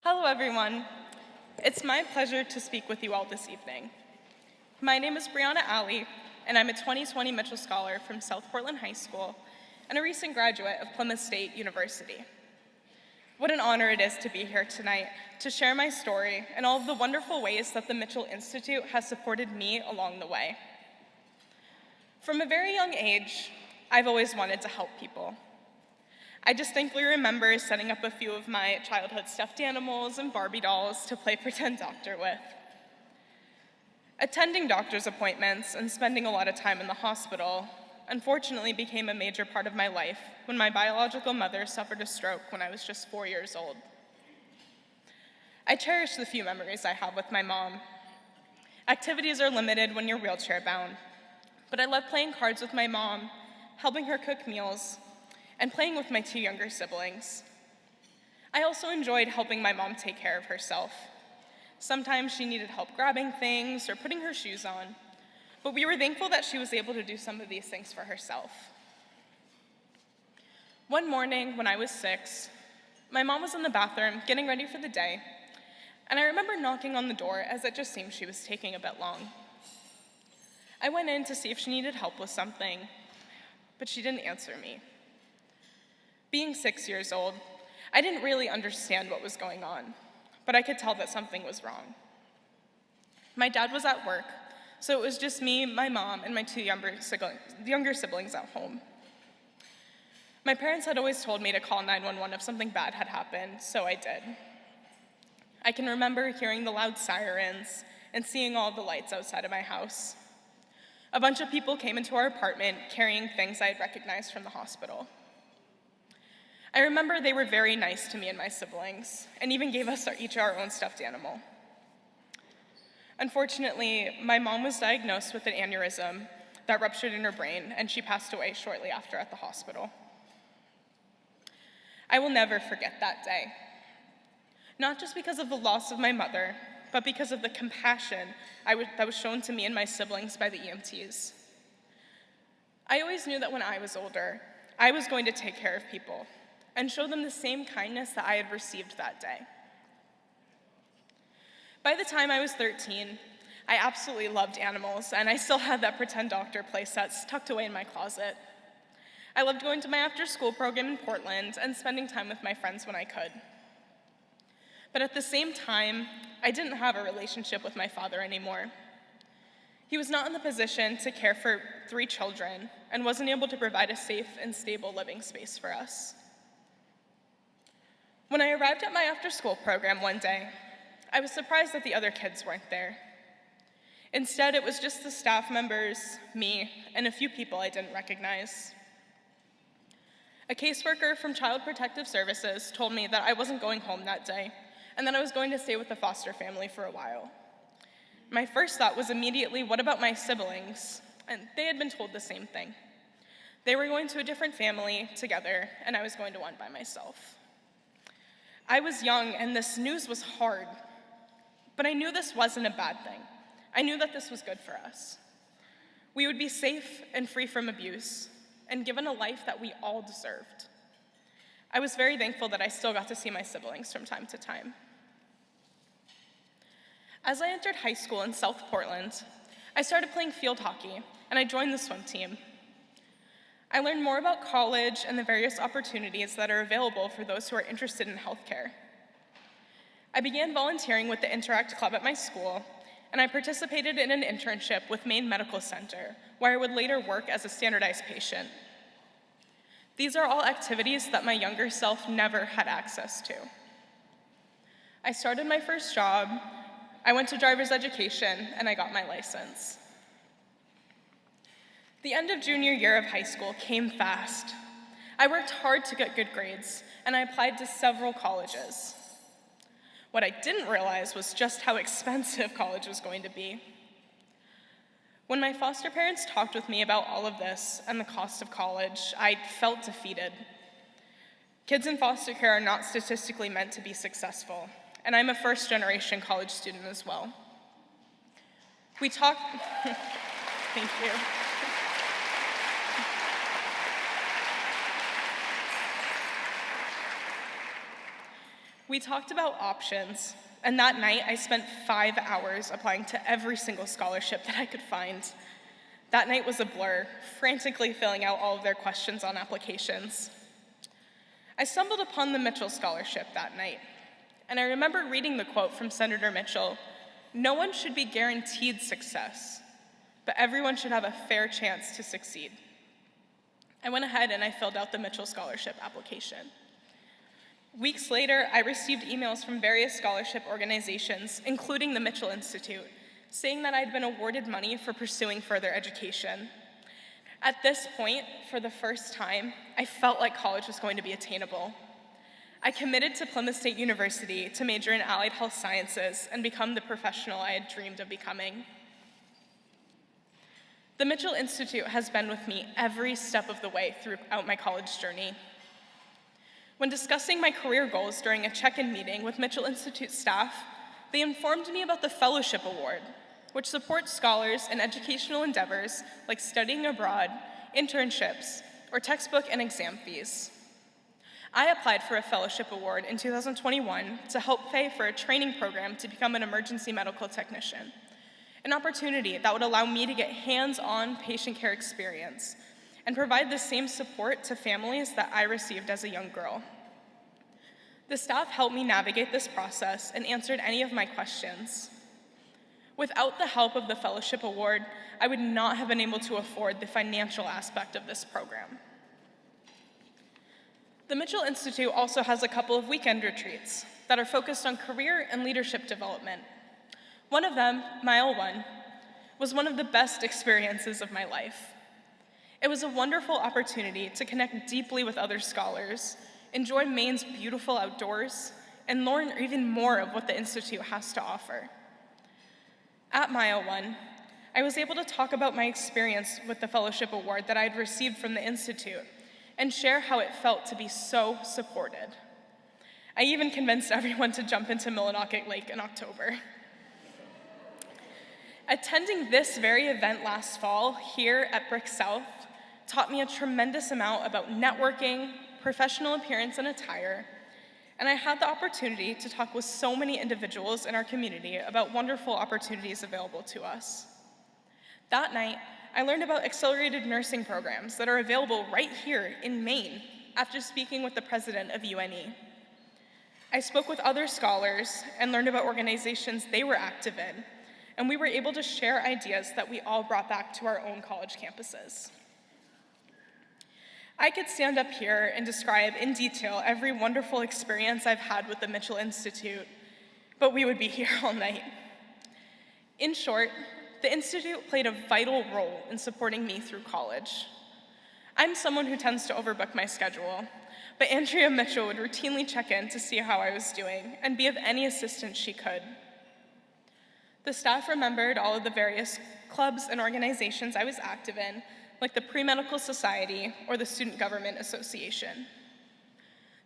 Hello, everyone. It's my pleasure to speak with you all this evening. My name is Bryanna Alley, and I'm a 2020 Mitchell Scholar from South Portland High School and a recent graduate of Plymouth State University. What an honor it is to be here tonight to share my story and all of the wonderful ways that the Mitchell Institute has supported me along the way. From a very young age, I've always wanted to help people. I distinctly remember setting up a few of my childhood stuffed animals and Barbie dolls to play pretend doctor with. Attending doctor's appointments and spending a lot of time in the hospital unfortunately became a major part of my life when my biological mother suffered a stroke when I was just 4 years old. I cherish the few memories I have with my mom. Activities are limited when you're wheelchair bound, but I love playing cards with my mom, helping her cook meals, and playing with my two younger siblings. I also enjoyed helping my mom take care of herself. Sometimes she needed help grabbing things or putting her shoes on, but we were thankful that she was able to do some of these things for herself. One morning when I was 6, my mom was in the bathroom getting ready for the day, and I remember knocking on the door as it just seemed she was taking a bit long. I went in to see if she needed help with something, but she didn't answer me. Being 6 years old, I didn't really understand what was going on, but I could tell that something was wrong. My dad was at work, so it was just me, my mom, and my two younger siblings at home. My parents had always told me to call 911 if something bad had happened, so I did. I can remember hearing the loud sirens and seeing all the lights outside of my house. A bunch of people came into our apartment carrying things I had recognized from the hospital. I remember they were very nice to me and my siblings, and even gave us each our own stuffed animal. Unfortunately, my mom was diagnosed with an aneurysm that ruptured in her brain, and she passed away shortly after at the hospital. I will never forget that day, not just because of the loss of my mother, but because of the compassion that was shown to me and my siblings by the EMTs. I always knew that when I was older, I was going to take care of people and show them the same kindness that I had received that day. By the time I was 13, I absolutely loved animals, and I still had that pretend doctor playset tucked away in my closet. I loved going to my after-school program in Portland and spending time with my friends when I could. But at the same time, I didn't have a relationship with my father anymore. He was not in the position to care for 3 children and wasn't able to provide a safe and stable living space for us. When I arrived at my after-school program one day, I was surprised that the other kids weren't there. Instead, it was just the staff members, me, and a few people I didn't recognize. A caseworker from Child Protective Services told me that I wasn't going home that day, and that I was going to stay with the foster family for a while. My first thought was immediately, what about my siblings? And they had been told the same thing. They were going to a different family together, and I was going to one by myself. I was young, and this news was hard, but I knew this wasn't a bad thing. I knew that this was good for us. We would be safe and free from abuse, and given a life that we all deserved. I was very thankful that I still got to see my siblings from time to time. As I entered high school in South Portland, I started playing field hockey, and I joined the swim team. I learned more about college and the various opportunities that are available for those who are interested in healthcare. I began volunteering with the Interact Club at my school, and I participated in an internship with Maine Medical Center, where I would later work as a standardized patient. These are all activities that my younger self never had access to. I started my first job, I went to driver's education, and I got my license. The end of junior year of high school came fast. I worked hard to get good grades, and I applied to several colleges. What I didn't realize was just how expensive college was going to be. When my foster parents talked with me about all of this and the cost of college, I felt defeated. Kids in foster care are not statistically meant to be successful, and I'm a first-generation college student as well. Thank you. We talked about options, and that night I spent 5 hours applying to every single scholarship that I could find. That night was a blur, frantically filling out all of their questions on applications. I stumbled upon the Mitchell Scholarship that night, and I remember reading the quote from Senator Mitchell, "No one should be guaranteed success, but everyone should have a fair chance to succeed." I went ahead and I filled out the Mitchell Scholarship application. Weeks later, I received emails from various scholarship organizations, including the Mitchell Institute, saying that I'd been awarded money for pursuing further education. At this point, for the first time, I felt like college was going to be attainable. I committed to Plymouth State University to major in allied health sciences and become the professional I had dreamed of becoming. The Mitchell Institute has been with me every step of the way throughout my college journey. When discussing my career goals during a check-in meeting with Mitchell Institute staff, they informed me about the Fellowship Award, which supports scholars in educational endeavors like studying abroad, internships, or textbook and exam fees. I applied for a fellowship award in 2021 to help pay for a training program to become an emergency medical technician, an opportunity that would allow me to get hands-on patient care experience and provide the same support to families that I received as a young girl. The staff helped me navigate this process and answered any of my questions. Without the help of the Fellowship Award, I would not have been able to afford the financial aspect of this program. The Mitchell Institute also has a couple of weekend retreats that are focused on career and leadership development. One of them, Mile 1, was one of the best experiences of my life. It was a wonderful opportunity to connect deeply with other scholars, enjoy Maine's beautiful outdoors, and learn even more of what the Institute has to offer. At Mile 1, I was able to talk about my experience with the Fellowship Award that I had received from the Institute and share how it felt to be so supported. I even convinced everyone to jump into Millinocket Lake in October. Attending this very event last fall here at Brick South taught me a tremendous amount about networking, professional appearance and attire, and I had the opportunity to talk with so many individuals in our community about wonderful opportunities available to us. That night, I learned about accelerated nursing programs that are available right here in Maine after speaking with the president of UNE. I spoke with other scholars and learned about organizations they were active in, and we were able to share ideas that we all brought back to our own college campuses. I could stand up here and describe in detail every wonderful experience I've had with the Mitchell Institute, but we would be here all night. In short, the Institute played a vital role in supporting me through college. I'm someone who tends to overbook my schedule, but Andrea Mitchell would routinely check in to see how I was doing and be of any assistance she could. The staff remembered all of the various clubs and organizations I was active in, like the Pre-Medical Society or the Student Government Association.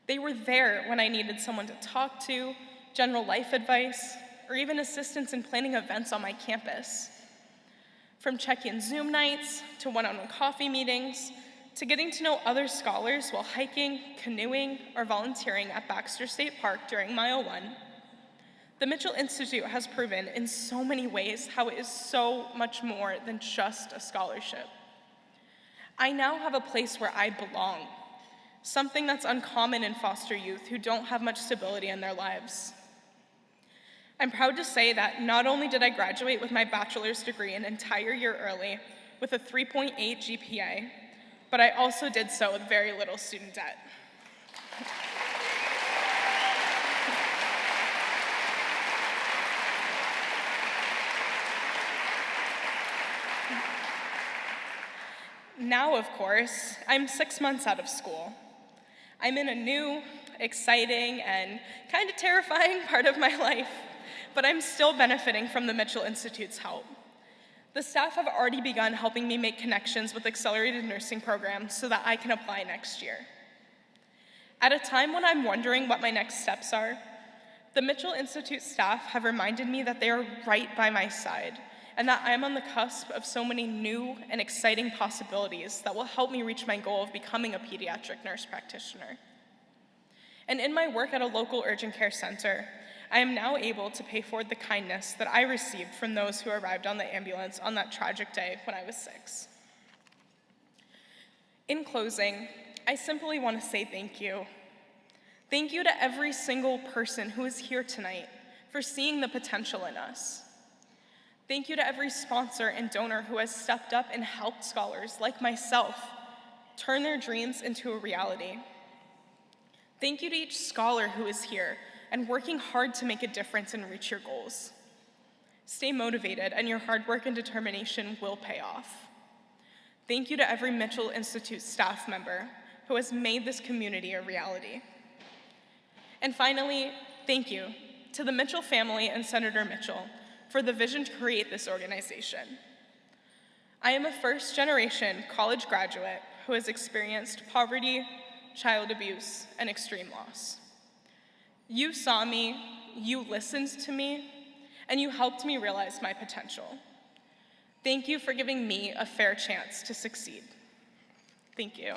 They were there when I needed someone to talk to, general life advice, or even assistance in planning events on my campus. From check-in Zoom nights, to one-on-one coffee meetings, to getting to know other scholars while hiking, canoeing, or volunteering at Baxter State Park during Mile 1, the Mitchell Institute has proven in so many ways how it is so much more than just a scholarship. I now have a place where I belong, something that's uncommon in foster youth who don't have much stability in their lives. I'm proud to say that not only did I graduate with my bachelor's degree an entire year early with a 3.8 GPA, but I also did so with very little student debt. Now, of course, I'm 6 months out of school. I'm in a new, exciting, and kind of terrifying part of my life, but I'm still benefiting from the Mitchell Institute's help. The staff have already begun helping me make connections with accelerated nursing programs so that I can apply next year. At a time when I'm wondering what my next steps are, the Mitchell Institute staff have reminded me that they are right by my side and that I am on the cusp of so many new and exciting possibilities that will help me reach my goal of becoming a pediatric nurse practitioner. And in my work at a local urgent care center, I am now able to pay forward the kindness that I received from those who arrived on the ambulance on that tragic day when I was 6. In closing, I simply want to say thank you. Thank you to every single person who is here tonight for seeing the potential in us. Thank you to every sponsor and donor who has stepped up and helped scholars like myself turn their dreams into a reality. Thank you to each scholar who is here and working hard to make a difference and reach your goals. Stay motivated, and your hard work and determination will pay off. Thank you to every Mitchell Institute staff member who has made this community a reality. And finally, thank you to the Mitchell family and Senator Mitchell for the vision to create this organization. I am a first-generation college graduate who has experienced poverty, child abuse, and extreme loss. You saw me, you listened to me, and you helped me realize my potential. Thank you for giving me a fair chance to succeed. Thank you.